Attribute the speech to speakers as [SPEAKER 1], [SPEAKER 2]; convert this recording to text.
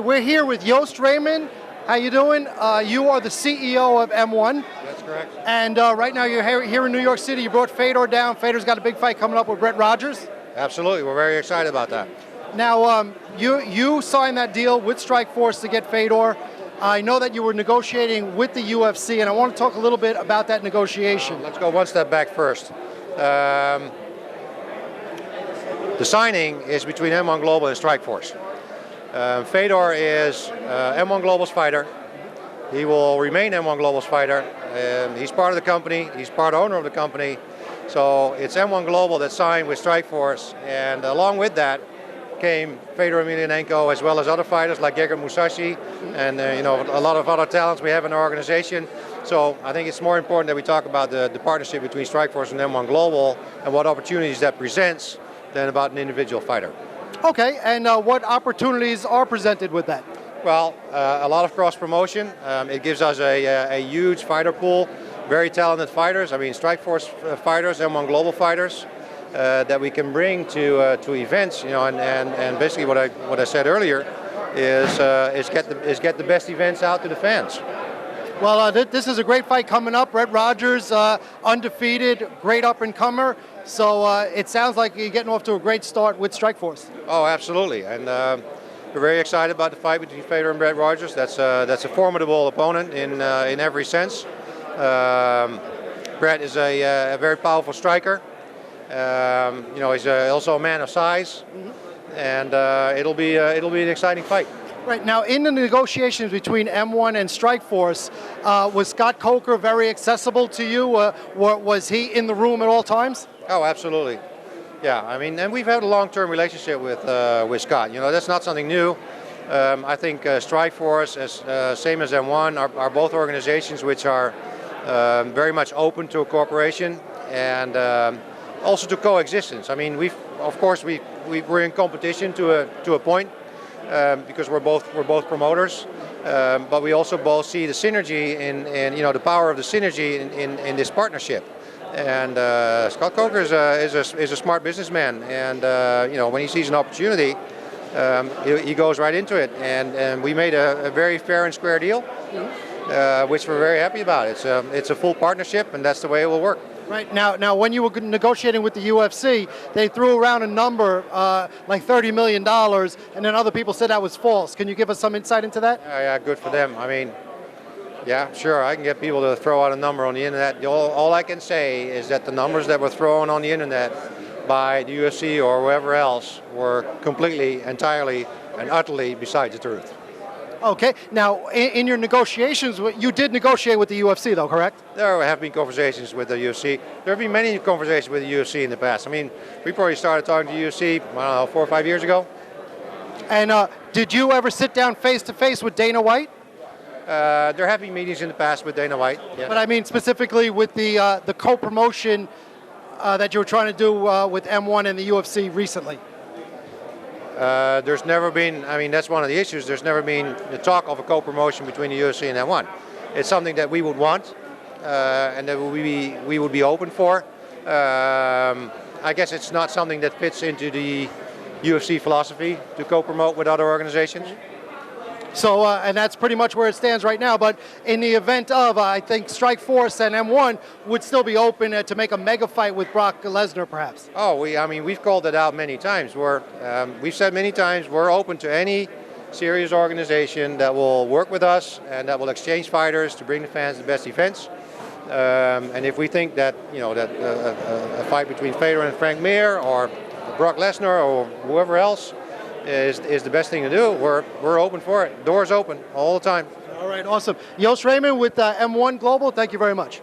[SPEAKER 1] We're here with Joost Raimond. How you doing? You are the CEO of M-1.
[SPEAKER 2] That's correct.
[SPEAKER 1] And right now you're here in New York City. You brought Fedor down. Fedor's got a big fight coming up with Brett Rogers.
[SPEAKER 2] Absolutely. We're very excited about that.
[SPEAKER 1] Now, you signed that deal with Strikeforce to get Fedor. I know that you were negotiating with the UFC, and I want to talk a little bit about that negotiation.
[SPEAKER 2] Let's go one step back first. The signing is between M-1 Global and Strikeforce. Fedor is M-1 Global's fighter. He will remain M-1 Global's fighter. He's part of the company. He's part owner of the company. So it's M-1 Global that signed with Strikeforce, and along with that came Fedor Emelianenko, as well as other fighters like Gegard Mousasi, and a lot of other talents we have in our organization. So I think it's more important that we talk about the partnership between Strikeforce and M-1 Global and what opportunities that presents than about an individual fighter.
[SPEAKER 1] Okay, and what opportunities are presented with that?
[SPEAKER 2] Well, a lot of cross-promotion. It gives us a huge fighter pool, very talented fighters. I mean, Strikeforce fighters, M-1 Global fighters, that we can bring to events. And basically what I said earlier is get the best events out to the fans.
[SPEAKER 1] Well, this is a great fight coming up. Brett Rogers, undefeated, great up-and-comer. So it sounds like you're getting off to a great start with Strikeforce.
[SPEAKER 2] Oh, absolutely. And we're very excited about the fight between Fedor and Brett Rogers. That's a formidable opponent in every sense. Brett is a very powerful striker. He's also a man of size, and it'll be an exciting fight.
[SPEAKER 1] Right, now in the negotiations between M-1 and Strikeforce, was Scott Coker very accessible to you? Was he in the room at all times?
[SPEAKER 2] Oh, absolutely. Yeah, I mean, and we've had a long-term relationship with Scott. That's not something new. I think Strikeforce, same as M1, are both organizations which are very much open to a cooperation and also to coexistence. I mean, we're in competition to a point. Because we're both promoters, but we also both see the synergy in the power of the synergy in this partnership. And Scott Coker is a smart businessman, and when he sees an opportunity, he goes right into it. And we made a very fair and square deal, which we're very happy about. It's a full partnership, and that's the way it will work.
[SPEAKER 1] Right, now when you were negotiating with the UFC, they threw around a number like $30 million, and then other people said that was false. Can you give us some insight into that?
[SPEAKER 2] Yeah, good for them. I mean, yeah, sure, I can get people to throw out a number on the internet. All I can say is that the numbers that were thrown on the internet by the UFC or whoever else were completely, entirely, and utterly beside the truth.
[SPEAKER 1] Okay, now in your negotiations, you did negotiate with the UFC though, correct?
[SPEAKER 2] There have been conversations with the UFC. There have been many conversations with the UFC in the past. I mean, we probably started talking to the UFC, I don't know, 4 or 5 years ago.
[SPEAKER 1] And did you ever sit down face-to-face with Dana White?
[SPEAKER 2] There have been meetings in the past with Dana White. Yes.
[SPEAKER 1] But I mean specifically with the co-promotion that you were trying to do with M1 and the UFC recently.
[SPEAKER 2] There's never been, I mean, that's one of the issues, there's never been the talk of a co-promotion between the UFC and M1. It's something that we would want and that we would be open for. I guess it's not something that fits into the UFC philosophy to co-promote with other organizations.
[SPEAKER 1] So, and that's pretty much where it stands right now, but in the event of, I think Strikeforce and M1 would still be open to make a mega fight with Brock Lesnar, perhaps.
[SPEAKER 2] Oh, we've called it out many times. We've said many times we're open to any serious organization that will work with us and that will exchange fighters to bring the fans the best events. And if we think that, a fight between Fedor and Frank Mir or Brock Lesnar or whoever else is the best thing to do, we're open for it. Doors open all the time.
[SPEAKER 1] All right, awesome. Joost Raimond with M1 Global, thank you very much.